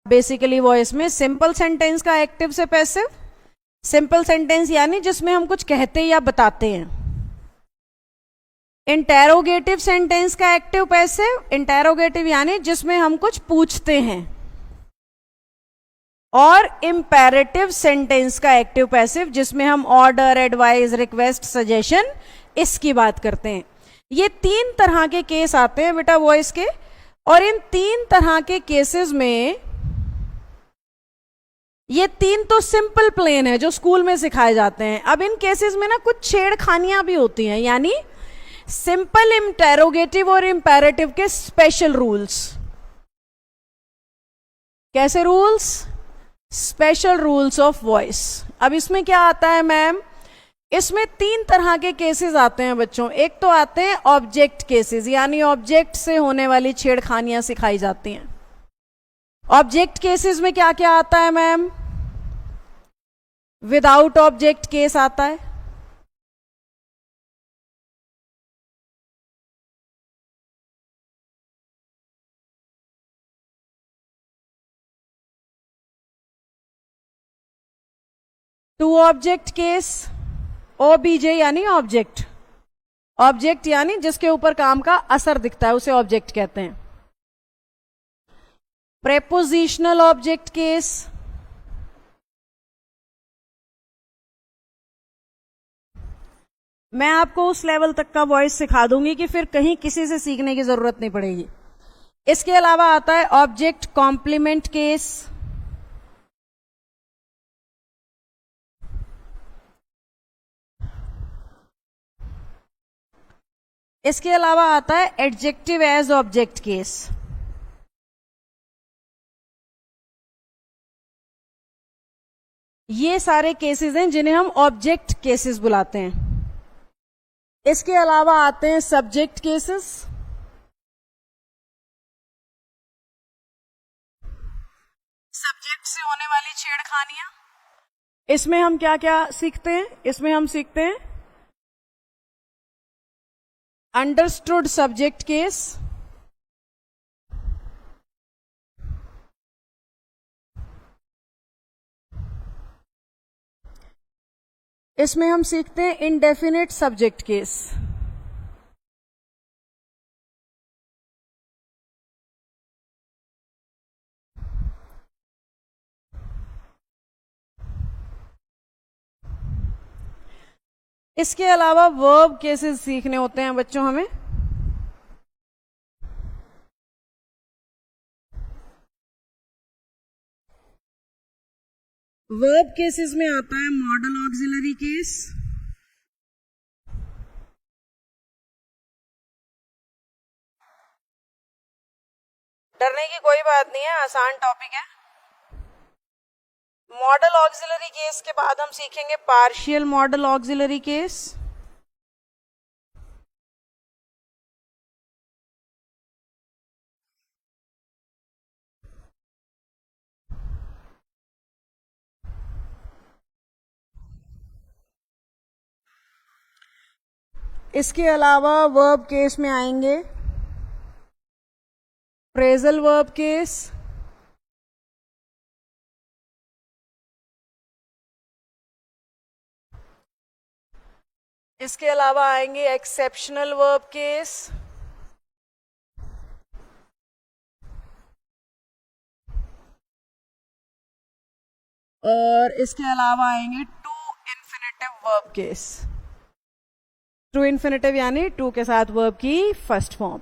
Basically voice में simple sentence का active से पैसिव, सिंपल सेंटेंस यानी जिसमें हम कुछ कहते या बताते हैं। इंटेरोगेटिव सेंटेंस का एक्टिव पैसिव, इंटेरोगेटिव यानी जिसमें हम कुछ पूछते हैं। और इंपेरेटिव सेंटेंस का एक्टिव पैसिव जिसमें हम ऑर्डर, एडवाइस, रिक्वेस्ट, सजेशन इसकी बात करते हैं। ये 3 तरह के केस आते हैं बेटा वॉइस के, और इन 3 तरह के केसेस में ये 3 तो सिंपल प्लेन है जो स्कूल में सिखाए जाते हैं। अब इन केसेस में ना कुछ छेड़खानियां भी होती हैं, यानी सिंपल, इंटेरोगेटिव और इंपेरेटिव के स्पेशल रूल्स। कैसे rules? Special rules of voice. अब इसमें क्या आता है मैम? इसमें 3 तरह के केसेस आते हैं बच्चों। एक तो आते हैं ऑब्जेक्ट केसेस, यानी ऑब्जेक्ट से होने वाली छेड़खानियां सिखाई जाती हैं। ऑब्जेक्ट केसेस में क्या क्या आता है मैम? विदाउट ऑब्जेक्ट केस आता है, टू ऑब्जेक्ट केस, ओबीजे यानी ऑब्जेक्ट, ऑब्जेक्ट यानी जिसके ऊपर काम का असर दिखता है उसे ऑब्जेक्ट कहते हैं। प्रेपोजिशनल ऑब्जेक्ट केस, मैं आपको उस लेवल तक का वॉइस सिखा दूंगी कि फिर कहीं किसी से सीखने की जरूरत नहीं पड़ेगी। इसके अलावा आता है ऑब्जेक्ट कॉम्प्लीमेंट केस, इसके अलावा आता है एडजेक्टिव एज ऑब्जेक्ट केस। ये सारे केसेस हैं जिन्हें हम ऑब्जेक्ट केसेस बुलाते हैं। इसके अलावा आते हैं सब्जेक्ट केसेस, सब्जेक्ट से होने वाली छेड़खानियां। इसमें हम क्या क्या सीखते हैं? इसमें हम सीखते हैं अंडरस्टूड सब्जेक्ट केस, इसमें हम सीखते हैं इंडेफिनिट सब्जेक्ट केस, इसके अलावा वर्ब केसेस सीखने होते हैं बच्चों हमें। वर्ब केसेस में आता है मॉडल ऑक्सिलरी केस, डरने की कोई बात नहीं है, आसान टॉपिक है। मॉडल ऑक्सिलरी केस के बाद हम सीखेंगे पार्शियल मॉडल ऑक्सिलरी केस, इसके अलावा वर्ब केस में आएंगे फ्रेजल वर्ब केस, इसके अलावा आएंगे एक्सेप्शनल वर्ब केस, और इसके अलावा आएंगे to infinitive verb case. To infinitive यानी टू के साथ वर्ब की फर्स्ट फॉर्म।